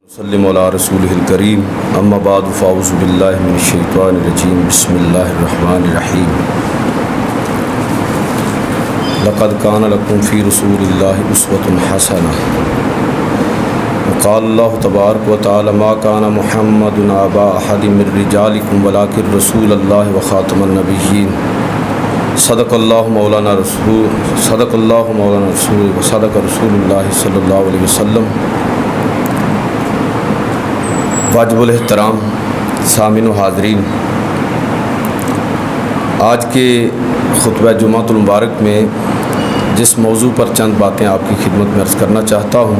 وسلم علی رسولہ الکریم اما بعد فاعوذ باللہ من الشیطان الرجیم بسم اللہ الرحمن الرحیم لقد کان لکم فی رسول اللہ اسوۃ حسنہ وقال اللہ تبارک و تعالی ما کان محمد ابا احد من رجالکم ولکن رسول اللہ وخاتم النبیین صدق اللہ مولانا رسول وصدق رسول اللہ صلی اللہ علیہ وسلم۔ واجب الاحترام سامعین و حاضرین، آج کے خطبہ جمعۃ المبارک میں جس موضوع پر چند باتیں آپ کی خدمت میں عرض کرنا چاہتا ہوں،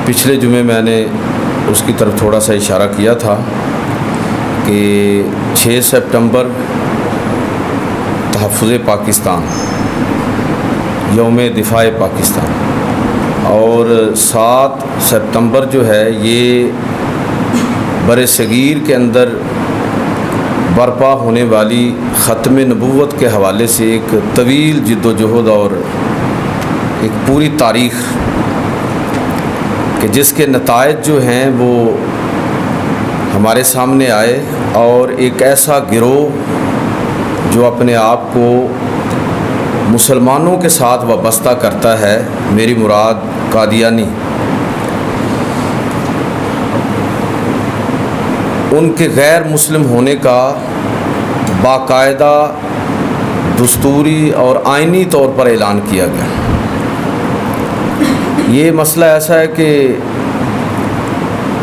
پچھلے جمعے میں نے اس کی طرف تھوڑا سا اشارہ کیا تھا کہ 6 سپٹمبر تحفظ پاکستان، یوم دفاع پاکستان، اور 7 سپتمبر جو ہے یہ بر صغیر کے اندر برپا ہونے والی ختم نبوت کے حوالے سے ایک طویل جد و جہد اور ایک پوری تاریخ کہ جس کے نتائج جو ہیں وہ ہمارے سامنے آئے، اور ایک ایسا گروہ جو اپنے آپ کو مسلمانوں کے ساتھ وابستہ کرتا ہے، میری مراد قادیانی، ان کے غیر مسلم ہونے کا باقاعدہ دستوری اور آئینی طور پر اعلان کیا گیا۔ یہ مسئلہ ایسا ہے کہ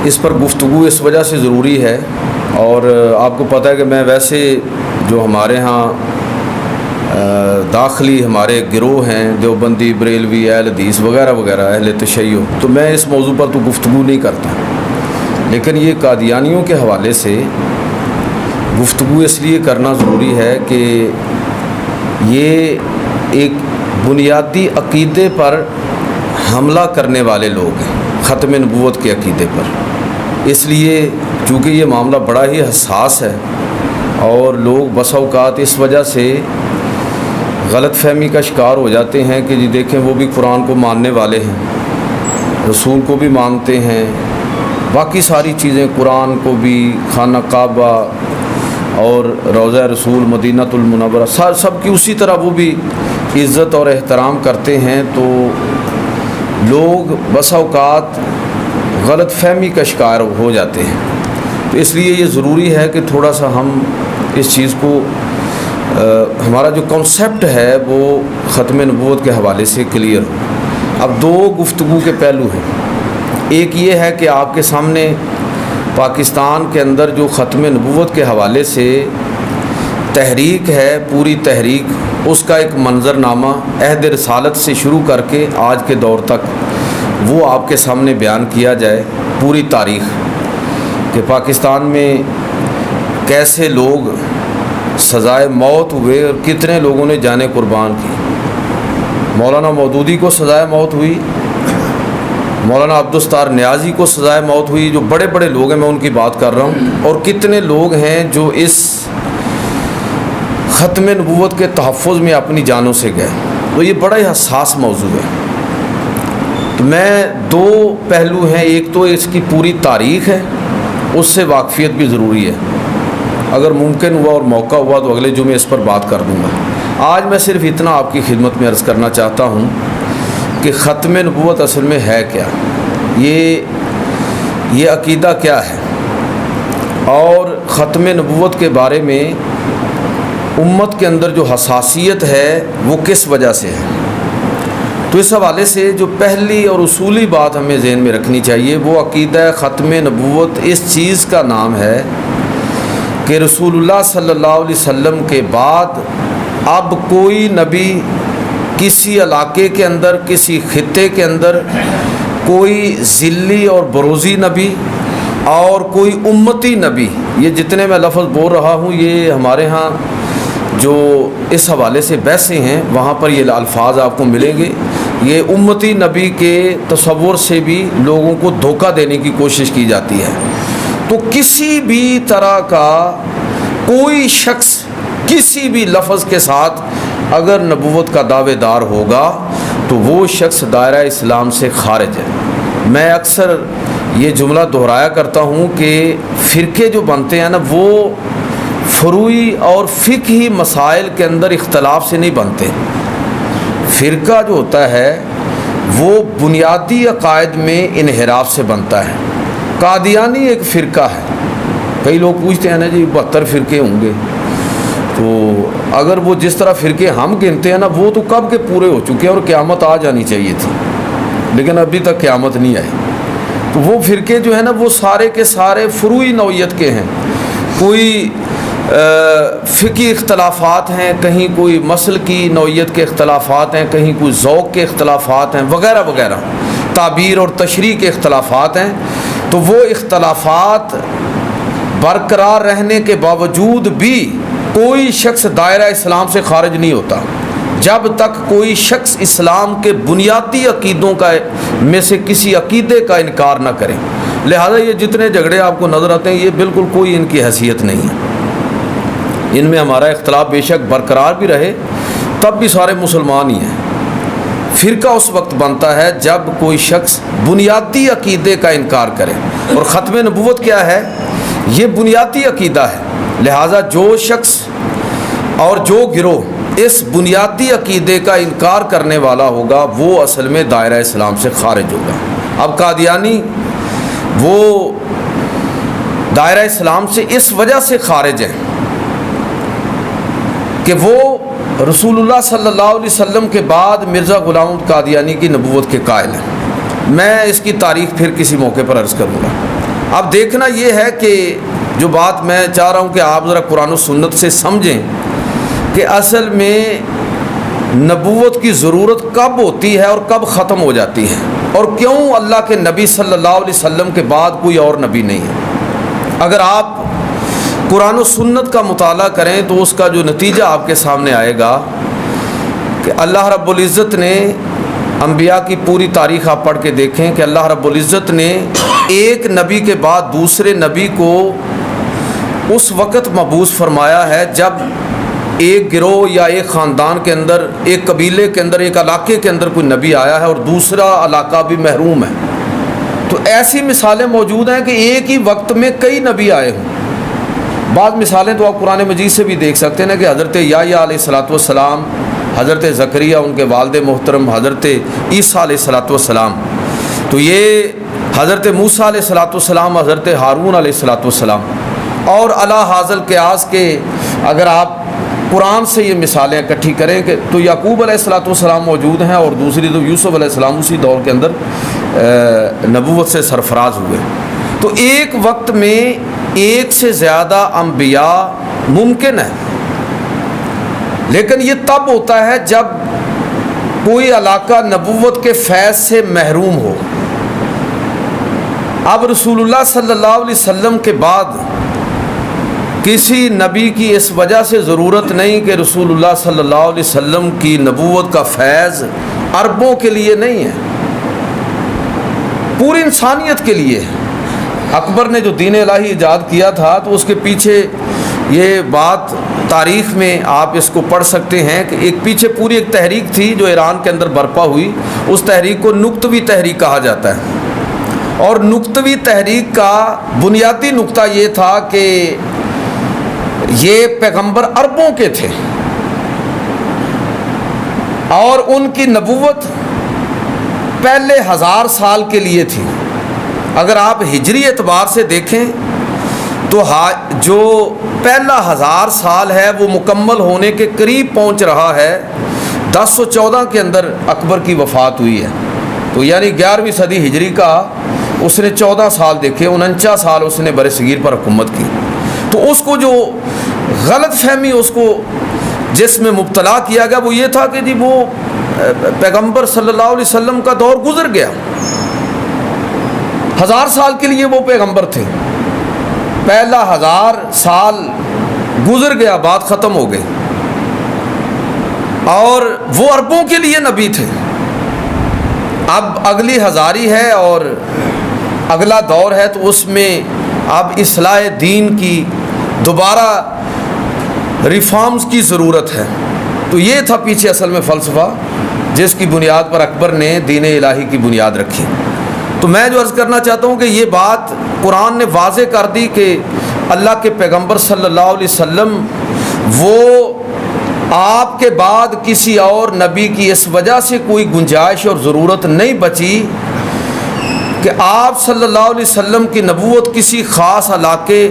اس پر گفتگو اس وجہ سے ضروری ہے، اور آپ کو پتہ ہے کہ میں ویسے جو ہمارے ہاں داخلی ہمارے گروہ ہیں، دیوبندی، بریلوی، اہل حدیث وغیرہ وغیرہ، اہل تشیع، تو میں اس موضوع پر تو گفتگو نہیں کرتا، لیکن یہ قادیانیوں کے حوالے سے گفتگو اس لیے کرنا ضروری ہے کہ یہ ایک بنیادی عقیدے پر حملہ کرنے والے لوگ ہیں، ختم نبوت کے عقیدے پر۔ اس لیے چونکہ یہ معاملہ بڑا ہی حساس ہے، اور لوگ بسا اوقات اس وجہ سے غلط فہمی کا شکار ہو جاتے ہیں کہ جی دیکھیں وہ بھی قرآن کو ماننے والے ہیں، رسول کو بھی مانتے ہیں، باقی ساری چیزیں، قرآن کو بھی، خانہ کعبہ اور روضہ رسول، مدینۃ المنورہ، سب کی اسی طرح وہ بھی عزت اور احترام کرتے ہیں۔ تو لوگ بسا اوقات غلط فہمی کا شکار ہو جاتے ہیں، تو اس لیے یہ ضروری ہے کہ تھوڑا سا ہم اس چیز کو، ہمارا جو کنسیپٹ ہے وہ ختم نبوت کے حوالے سے کلیئر ہو۔ اب 2 گفتگو کے پہلو ہیں، ایک یہ ہے کہ آپ کے سامنے پاکستان کے اندر جو ختم نبوت کے حوالے سے تحریک ہے، پوری تحریک، اس کا ایک منظرنامہ عہد رسالت سے شروع کر کے آج کے دور تک وہ آپ کے سامنے بیان کیا جائے، پوری تاریخ کہ پاکستان میں کیسے لوگ سزائے موت ہوئے اور کتنے لوگوں نے جانیں قربان کی۔ مولانا مودودی کو سزائے موت ہوئی، مولانا عبدالستار نیازی کو سزائے موت ہوئی، جو بڑے بڑے لوگ ہیں میں ان کی بات کر رہا ہوں، اور کتنے لوگ ہیں جو اس ختم نبوت کے تحفظ میں اپنی جانوں سے گئے۔ تو یہ بڑا ہی حساس موضوع ہے۔ تو میں 2 پہلو ہیں، ایک تو اس کی پوری تاریخ ہے، اس سے واقفیت بھی ضروری ہے، اگر ممکن ہوا اور موقع ہوا تو اگلے جمعے اس پر بات کر دوں گا۔ آج میں صرف اتنا آپ کی خدمت میں عرض کرنا چاہتا ہوں کہ ختم نبوت اصل میں ہے کیا، یہ عقیدہ کیا ہے، اور ختم نبوت کے بارے میں امت کے اندر جو حساسیت ہے وہ کس وجہ سے ہے۔ تو اس حوالے سے جو پہلی اور اصولی بات ہمیں ذہن میں رکھنی چاہیے، وہ عقیدہ ختم نبوت اس چیز کا نام ہے کہ رسول اللہ صلی اللہ علیہ وسلم کے بعد اب کوئی نبی کسی علاقے کے اندر، کسی خطے کے اندر، کوئی ذلی اور بروزی نبی اور کوئی امتی نبی، یہ جتنے میں لفظ بول رہا ہوں یہ ہمارے ہاں جو اس حوالے سے بحثیں ہیں وہاں پر یہ الفاظ آپ کو ملیں گے۔ یہ امتی نبی کے تصور سے بھی لوگوں کو دھوکہ دینے کی کوشش کی جاتی ہے۔ تو کسی بھی طرح کا کوئی شخص کسی بھی لفظ کے ساتھ اگر نبوت کا دعوے دار ہوگا تو وہ شخص دائرہ اسلام سے خارج ہے۔ میں اکثر یہ جملہ دہرایا کرتا ہوں کہ فرقے جو بنتے ہیں نا وہ فروعی اور فقہی مسائل کے اندر اختلاف سے نہیں بنتے. فرقہ جو ہوتا ہے وہ بنیادی عقائد میں انحراف سے بنتا ہے. قادیانی ایک فرقہ ہے. کئی لوگ پوچھتے ہیں نا جی 72 فرقے ہوں گے، تو اگر وہ جس طرح فرقے ہم گنتے ہیں نا وہ تو کب کے پورے ہو چکے ہیں اور قیامت آ جانی چاہیے تھی، لیکن ابھی تک قیامت نہیں آئی. تو وہ فرقے جو ہیں نا وہ سارے کے سارے فروعی نوعیت کے ہیں. کوئی فقہی اختلافات ہیں، کہیں کوئی مسل کی نوعیت کے اختلافات ہیں، کہیں کوئی ذوق کے اختلافات ہیں وغیرہ وغیرہ، تعبیر اور تشریح کے اختلافات ہیں. تو وہ اختلافات برقرار رہنے کے باوجود بھی کوئی شخص دائرہ اسلام سے خارج نہیں ہوتا جب تک کوئی شخص اسلام کے بنیادی عقیدوں کا میں سے کسی عقیدے کا انکار نہ کرے. لہذا یہ جتنے جھگڑے آپ کو نظر آتے ہیں یہ بالکل کوئی ان کی حیثیت نہیں ہے. ان میں ہمارا اختلاف بے شک برقرار بھی رہے تب بھی سارے مسلمان ہی ہیں. فرقہ اس وقت بنتا ہے جب کوئی شخص بنیادی عقیدے کا انکار کرے، اور ختم نبوت کیا ہے؟ یہ بنیادی عقیدہ ہے. لہٰذا جو شخص اور جو گروہ اس بنیادی عقیدے کا انکار کرنے والا ہوگا وہ اصل میں دائرہ اسلام سے خارج ہوگا. اب قادیانی وہ دائرہ اسلام سے اس وجہ سے خارج ہیں کہ وہ رسول اللہ صلی اللہ علیہ وسلم کے بعد مرزا غلام احمد قادیانی کی نبوت کے قائل ہیں. میں اس کی تاریخ پھر کسی موقع پر عرض کروں گا. اب دیکھنا یہ ہے کہ جو بات میں چاہ رہا ہوں کہ آپ ذرا قرآن و سنت سے سمجھیں کہ اصل میں نبوت کی ضرورت کب ہوتی ہے اور کب ختم ہو جاتی ہے، اور کیوں اللہ کے نبی صلی اللہ علیہ وسلم کے بعد کوئی اور نبی نہیں ہے. اگر آپ قرآن و سنت کا مطالعہ کریں تو اس کا جو نتیجہ آپ کے سامنے آئے گا کہ اللہ رب العزت نے انبیاء کی پوری تاریخ آپ پڑھ کے دیکھیں کہ اللہ رب العزت نے ایک نبی کے بعد دوسرے نبی کو اس وقت مبعوث فرمایا ہے جب ایک گروہ یا ایک خاندان کے اندر، ایک قبیلے کے اندر، ایک علاقے کے اندر کوئی نبی آیا ہے اور دوسرا علاقہ بھی محروم ہے. تو ایسی مثالیں موجود ہیں کہ ایک ہی وقت میں کئی نبی آئے ہوں. بعض مثالیں تو آپ قرآن مجید سے بھی دیکھ سکتے ہیں کہ حضرت یحییٰ علیہ الصلوۃ والسلام، حضرت زکریا ان کے والد محترم، حضرت عیسیٰ علیہ الصلوۃ والسلام، تو یہ حضرت موسیٰ علیہ الصلوۃ والسلام، حضرت ہارون علیہ الصلوۃ والسلام، اور علی ھذا القیاس کے اگر آپ قرآن سے یہ مثالیں اکٹھی کریں کہ تو یعقوب علیہ الصلوۃ والسلام موجود ہیں، اور دوسری تو یوسف علیہ السلام اسی دور کے اندر نبوت سے سرفراز ہوئے. تو ایک وقت میں ایک سے زیادہ انبیاء ممکن ہے، لیکن یہ تب ہوتا ہے جب کوئی علاقہ نبوت کے فیض سے محروم ہو. اب رسول اللہ صلی اللہ علیہ وسلم کے بعد کسی نبی کی اس وجہ سے ضرورت نہیں کہ رسول اللہ صلی اللہ علیہ وسلم کی نبوت کا فیض عربوں کے لیے نہیں ہے، پوری انسانیت کے لیے ہے. اکبر نے جو دین الہی ایجاد کیا تھا تو اس کے پیچھے یہ بات تاریخ میں آپ اس کو پڑھ سکتے ہیں کہ ایک پیچھے پوری ایک تحریک تھی جو ایران کے اندر برپا ہوئی. اس تحریک کو نقطوی تحریک کہا جاتا ہے، اور نقطوی تحریک کا بنیادی نقطہ یہ تھا کہ یہ پیغمبر عربوں کے تھے اور ان کی نبوت پہلے 1000 سال کے لیے تھی. اگر آپ ہجری اعتبار سے دیکھیں تو جو پہلا 1000 سال ہے وہ مکمل ہونے کے قریب پہنچ رہا ہے. 1014 کے اندر اکبر کی وفات ہوئی ہے، تو یعنی 11ویں صدی ہجری کا اس نے 14 سال دیکھے، 49 سال اس نے بر صغیر پر حکومت کی. تو اس کو جو غلط فہمی اس کو جس میں مبتلا کیا گیا وہ یہ تھا کہ جی وہ پیغمبر صلی اللہ علیہ وسلم کا دور گزر گیا، 1000 سال کے لیے وہ پیغمبر تھے، پہلا 1000 سال گزر گیا، بات ختم ہو گئی، اور وہ عربوں کے لیے نبی تھے. اب اگلی ہزاری ہے اور اگلا دور ہے، تو اس میں اب اصلاح دین کی دوبارہ ریفارمز کی ضرورت ہے. تو یہ تھا پیچھے اصل میں فلسفہ جس کی بنیاد پر اکبر نے دین الہی کی بنیاد رکھی. تو میں جو عرض کرنا چاہتا ہوں کہ یہ بات قرآن نے واضح کر دی کہ اللہ کے پیغمبر صلی اللہ علیہ وسلم وہ آپ کے بعد کسی اور نبی کی اس وجہ سے کوئی گنجائش اور ضرورت نہیں بچی کہ آپ صلی اللہ علیہ وسلم کی نبوت کسی خاص علاقے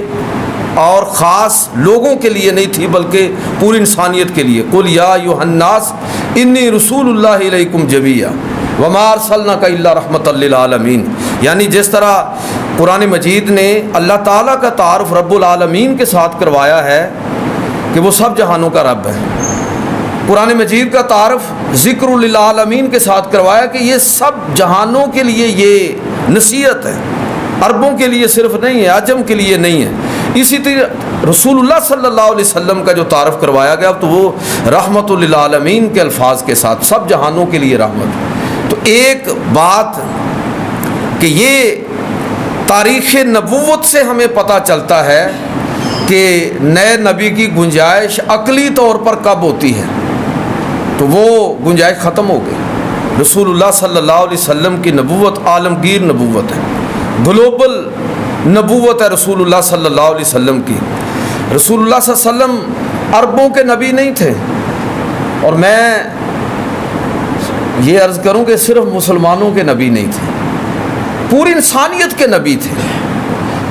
اور خاص لوگوں کے لیے نہیں تھی بلکہ پوری انسانیت کے لیے. قل یا ایھا الناس انی رسول اللہ الیکم جمیعا وما ارسلناک الا رحمۃ للعالمین. یعنی جس طرح قرآن مجید نے اللہ تعالیٰ کا تعارف رب العالمین کے ساتھ کروایا ہے کہ وہ سب جہانوں کا رب ہے، قرآن مجید کا تعارف ذکر للعالمین کے ساتھ کروایا کہ یہ سب جہانوں کے لیے یہ نصیحت ہے، عربوں کے لیے صرف نہیں ہے، عجم کے لیے نہیں ہے. اسی طرح رسول اللہ صلی اللہ علیہ وسلم کا جو تعارف کروایا گیا تو وہ رحمت للعالمین کے الفاظ کے ساتھ سب جہانوں کے لیے رحمت. تو ایک بات کہ یہ تاریخ نبوت سے ہمیں پتہ چلتا ہے کہ نئے نبی کی گنجائش عقلی طور پر کب ہوتی ہے، تو وہ گنجائش ختم ہو گئی. رسول اللہ صلی اللہ علیہ وسلم کی نبوت عالمگیر نبوت ہے، گلوبل نبوت ہے رسول اللہ صلی اللہ علیہ وسلم کی. رسول اللہ صلی اللہ علیہ وسلم عربوں کے نبی نہیں تھے، اور میں یہ عرض کروں کہ صرف مسلمانوں کے نبی نہیں تھے، پوری انسانیت کے نبی تھے.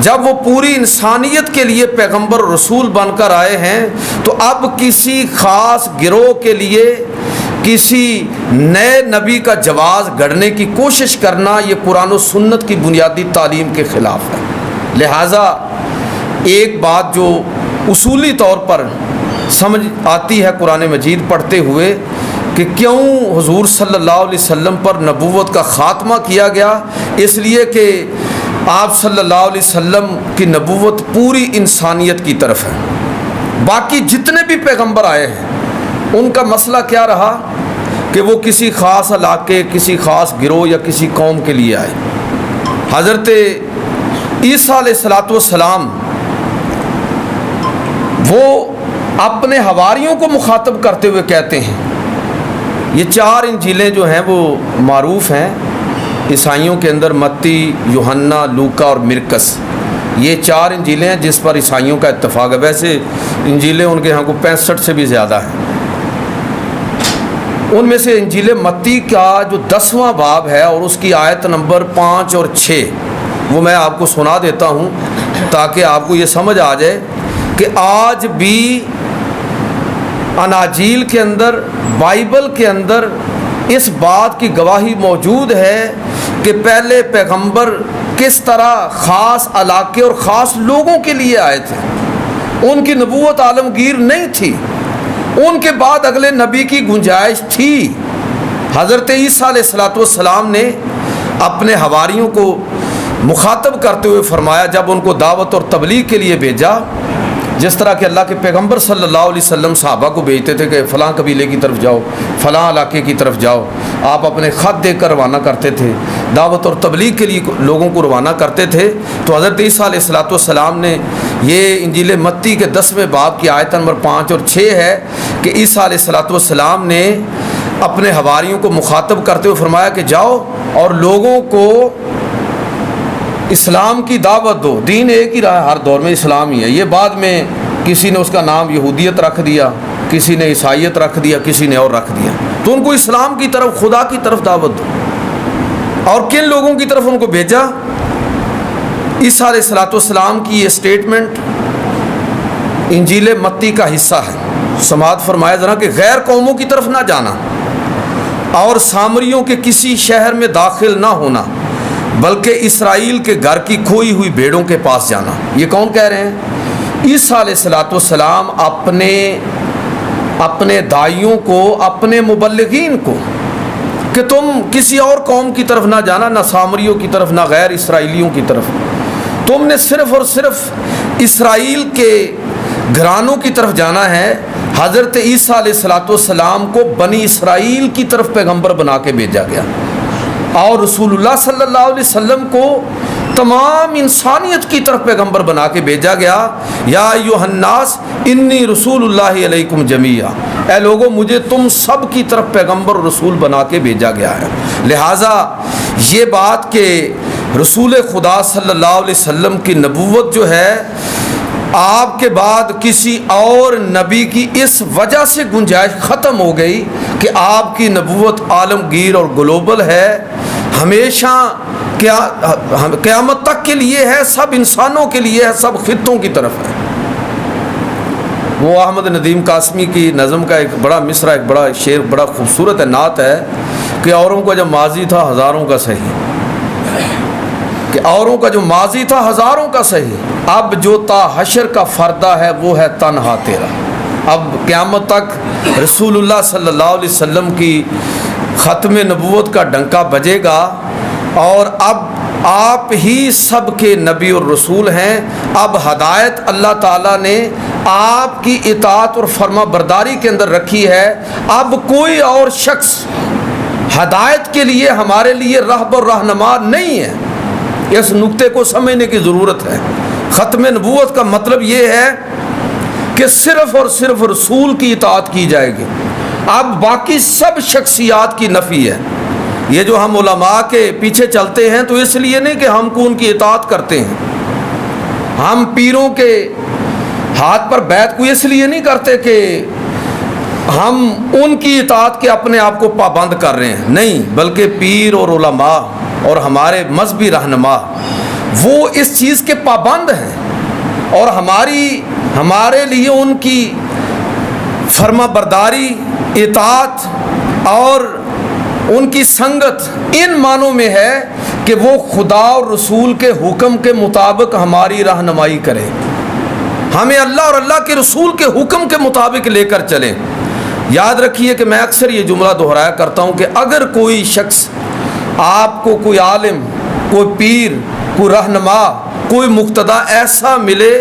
جب وہ پوری انسانیت کے لیے پیغمبر رسول بن کر آئے ہیں تو اب کسی خاص گروہ کے لیے کسی نئے نبی کا جواز گھڑنے کی کوشش کرنا یہ قرآن و سنت کی بنیادی تعلیم کے خلاف ہے. لہٰذا ایک بات جو اصولی طور پر سمجھ آتی ہے قرآن مجید پڑھتے ہوئے کہ کیوں حضور صلی اللہ علیہ وسلم پر نبوت کا خاتمہ کیا گیا، اس لیے کہ آپ صلی اللہ علیہ وسلم کی نبوت پوری انسانیت کی طرف ہے. باقی جتنے بھی پیغمبر آئے ہیں ان کا مسئلہ کیا رہا کہ وہ کسی خاص علاقے، کسی خاص گروہ یا کسی قوم کے لیے آئے. حضرت عیسیٰ علیہ السلام وہ اپنے حواریوں کو مخاطب کرتے ہوئے کہتے ہیں، یہ 4 انجیلیں جو ہیں وہ معروف ہیں عیسائیوں کے اندر، متی، یوحنا، لوکا اور مرکس. یہ 4 انجیلیں ہیں جس پر عیسائیوں کا اتفاق ہے. ویسے انجیلیں ان کے ہاں کو 65 سے بھی زیادہ ہیں. ان میں سے انجیل متی کا جو 10واں باب ہے اور اس کی آیت نمبر 5 اور 6 وہ میں آپ کو سنا دیتا ہوں تاکہ آپ کو یہ سمجھ آ جائے کہ آج بھی اناجیل کے اندر، بائبل کے اندر اس بات کی گواہی موجود ہے کہ پہلے پیغمبر کس طرح خاص علاقے اور خاص لوگوں کے لیے آئے تھے. ان کی نبوت عالمگیر نہیں تھی، ان کے بعد اگلے نبی کی گنجائش تھی. حضرت عیسیٰ علیہ السلام نے اپنے حواریوں کو مخاطب کرتے ہوئے فرمایا جب ان کو دعوت اور تبلیغ کے لیے بھیجا، جس طرح کہ اللہ کے پیغمبر صلی اللہ علیہ وسلم صحابہ کو بھیجتے تھے کہ فلاں قبیلے کی طرف جاؤ، فلاں علاقے کی طرف جاؤ، آپ اپنے خط دے کر روانہ کرتے تھے، دعوت اور تبلیغ کے لیے لوگوں کو روانہ کرتے تھے. تو حضرت عیسیٰ علیہ السلام نے یہ انجیل متی کے 10ویں باب کی آیت نمبر 5 اور 6 ہے کہ عیسیٰ علیہ السلام نے اپنے حواریوں کو مخاطب کرتے ہوئے فرمایا کہ جاؤ اور لوگوں کو اسلام کی دعوت دو. دین ایک ہی رہا ہے ہر دور میں، اسلام ہی ہے. یہ بعد میں کسی نے اس کا نام یہودیت رکھ دیا، کسی نے عیسائیت رکھ دیا، کسی نے اور رکھ دیا. تو ان کو اسلام کی طرف، خدا کی طرف دعوت دو. اور کن لوگوں کی طرف ان کو بھیجا؟ عیسیٰ علیہ السلام کی یہ سٹیٹمنٹ انجیل متی کا حصہ ہے. سماعت فرمایا ذرا کہ غیر قوموں کی طرف نہ جانا اور سامریوں کے کسی شہر میں داخل نہ ہونا بلکہ اسرائیل کے گھر کی کھوئی ہوئی بھیڑوں کے پاس جانا. یہ کون کہہ رہے ہیں؟ عیسیٰ علیہ السلام اپنے داعیوں کو، اپنے مبلغین کو کہ تم کسی اور قوم کی طرف نہ جانا، نہ سامریوں کی طرف، نہ غیر اسرائیلیوں کی طرف. تم نے صرف اور صرف اسرائیل کے گھرانوں کی طرف جانا ہے. حضرت عیسیٰ علیہ السلام کو بنی اسرائیل کی طرف پیغمبر بنا کے بھیجا گیا اور رسول اللہ صلی اللہ علیہ وسلم کو تمام انسانیت کی طرف پیغمبر بنا کے بھیجا گیا. یا ایھا الناس انی رسول اللہ علیکم جمیعا، اے لوگوں مجھے تم سب کی طرف پیغمبر رسول بنا کے بھیجا گیا ہے. لہٰذا یہ بات کہ رسول خدا صلی اللہ علیہ وسلم کی نبوت جو ہے آپ کے بعد کسی اور نبی کی اس وجہ سے گنجائش ختم ہو گئی کہ آپ کی نبوت عالمگیر اور گلوبل ہے، ہمیشہ قیامت تک کے لیے ہے، سب انسانوں کے لیے ہے، سب خطوں کی طرف ہے۔ وہ احمد ندیم قاسمی کی نظم کا ایک بڑا مصرع، ایک بڑا شعر، بڑا خوبصورت نعت ہے کہ اوروں کا جو ماضی تھا ہزاروں کا صحیح، کہ اوروں کا جو ماضی تھا ہزاروں کا صحیح، اب جو تا حشر کا فردہ ہے وہ ہے تنہا تیرا۔ اب قیامت تک رسول اللہ صلی اللہ علیہ وسلم کی ختم نبوت کا ڈنکا بجے گا، اور اب آپ ہی سب کے نبی اور رسول ہیں۔ اب ہدایت اللہ تعالیٰ نے آپ کی اطاعت اور فرما برداری کے اندر رکھی ہے، اب کوئی اور شخص ہدایت کے لیے ہمارے لیے رہبر اور رہنما نہیں ہے۔ اس نقطے کو سمجھنے کی ضرورت ہے۔ ختم نبوت کا مطلب یہ ہے کہ صرف اور صرف رسول کی اطاعت کی جائے گی، اب باقی سب شخصیات کی نفی ہے۔ یہ جو ہم علماء کے پیچھے چلتے ہیں تو اس لیے نہیں کہ ہم کو ان کی اطاعت کرتے ہیں، ہم پیروں کے ہاتھ پر بیعت کو اس لیے نہیں کرتے کہ ہم ان کی اطاعت کے اپنے آپ کو پابند کر رہے ہیں، نہیں، بلکہ پیر اور علماء اور ہمارے مذہبی رہنما وہ اس چیز کے پابند ہیں، اور ہمارے لیے ان کی فرما برداری، اطاعت اور ان کی سنگت ان معنوں میں ہے کہ وہ خدا اور رسول کے حکم کے مطابق ہماری رہنمائی کرے، ہمیں اللہ اور اللہ کے رسول کے حکم کے مطابق لے کر چلیں۔ یاد رکھیے کہ میں اکثر یہ جملہ دہرایا کرتا ہوں کہ اگر کوئی شخص آپ کو، کوئی عالم، کوئی پیر، کوئی رہنما، کوئی مقتدی ایسا ملے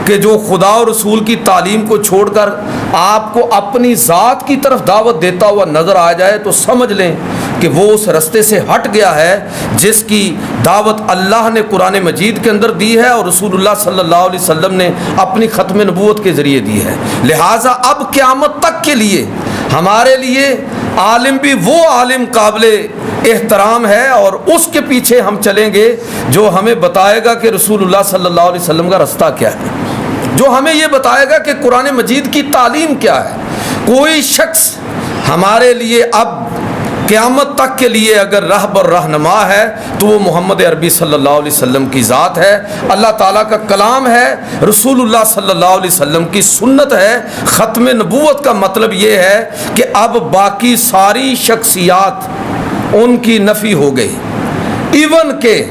کہ جو خدا اور رسول کی تعلیم کو چھوڑ کر آپ کو اپنی ذات کی طرف دعوت دیتا ہوا نظر آ جائے تو سمجھ لیں کہ وہ اس رستے سے ہٹ گیا ہے جس کی دعوت اللہ نے قرآن مجید کے اندر دی ہے اور رسول اللہ صلی اللہ علیہ وسلم نے اپنی ختم نبوت کے ذریعے دی ہے۔ لہٰذا اب قیامت تک کے لیے ہمارے لیے عالم بھی وہ عالم قابل احترام ہے، اور اس کے پیچھے ہم چلیں گے جو ہمیں بتائے گا کہ رسول اللہ صلی اللہ علیہ وسلم کا رستہ کیا ہے، جو ہمیں یہ بتائے گا کہ قرآن مجید کی تعلیم کیا ہے۔ کوئی شخص ہمارے لیے اب قیامت تک کے لیے اگر رہبر رہنما ہے تو وہ محمد عربی صلی اللہ علیہ وسلم کی ذات ہے، اللہ تعالیٰ کا کلام ہے، رسول اللہ صلی اللہ علیہ وسلم کی سنت ہے۔ ختم نبوت کا مطلب یہ ہے کہ اب باقی ساری شخصیات ان کی نفی ہو گئی، ایون کہ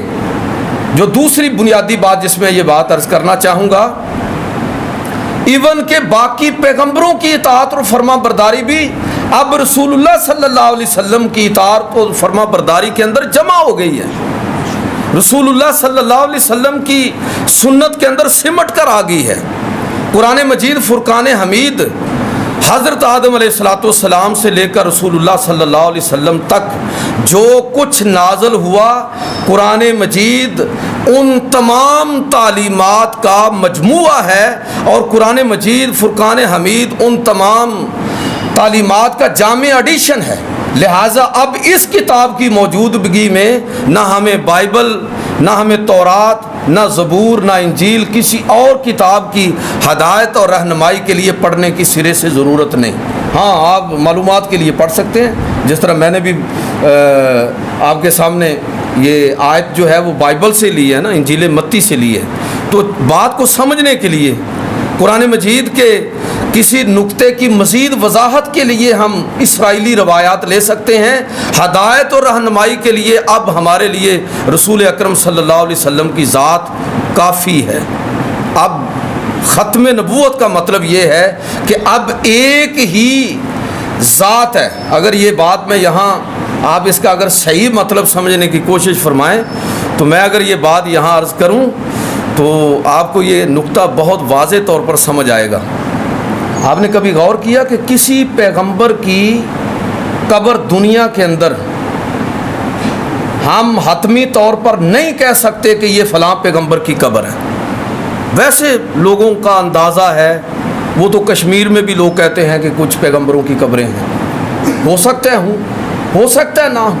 جو دوسری بنیادی بات جس میں یہ بات عرض کرنا چاہوں گا، ایون کہ باقی پیغمبروں کی اطاعت اور فرما برداری بھی اب رسول اللہ صلی اللہ علیہ وسلم کی اطاعت اور فرما برداری کے اندر جمع ہو گئی ہے، رسول اللہ صلی اللہ علیہ وسلم کی سنت کے اندر سمٹ کر آ گئی ہے۔ قرآن مجید فرقان حمید حضرت آدم علیہ السلام سے لے کر رسول اللہ صلی اللہ علیہ وسلم تک جو کچھ نازل ہوا، قرآن مجید ان تمام تعلیمات کا مجموعہ ہے، اور قرآن مجید فرقان حمید ان تمام تعلیمات کا جامع ایڈیشن ہے۔ لہٰذا اب اس کتاب کی موجودگی میں نہ ہمیں بائبل، نہ ہمیں تورات، نہ زبور، نہ انجیل، کسی اور کتاب کی ہدایت اور رہنمائی کے لیے پڑھنے کی سرے سے ضرورت نہیں۔ ہاں، آپ معلومات کے لیے پڑھ سکتے ہیں، جس طرح میں نے بھی آپ کے سامنے یہ آیت جو ہے وہ بائبل سے لی ہے نا، انجیل متی سے لی ہے، تو بات کو سمجھنے کے لیے قرآن مجید کے کسی نقطے کی مزید وضاحت کے لیے ہم اسرائیلی روایات لے سکتے ہیں۔ ہدایت اور رہنمائی کے لیے اب ہمارے لیے رسول اکرم صلی اللہ علیہ وسلم کی ذات کافی ہے۔ اب ختم نبوت کا مطلب یہ ہے کہ اب ایک ہی ذات ہے۔ اگر یہ بات میں یہاں آپ اس کا اگر صحیح مطلب سمجھنے کی کوشش فرمائیں تو میں اگر یہ بات یہاں عرض کروں تو آپ کو یہ نقطہ بہت واضح طور پر سمجھ آئے گا۔ آپ نے کبھی غور کیا کہ کسی پیغمبر کی قبر دنیا کے اندر ہم حتمی طور پر نہیں کہہ سکتے کہ یہ فلاں پیغمبر کی قبر ہے؟ ویسے لوگوں کا اندازہ ہے، وہ تو کشمیر میں بھی لوگ کہتے ہیں کہ کچھ پیغمبروں کی قبریں ہیں، ہو سکتا ہے نہ ہوں،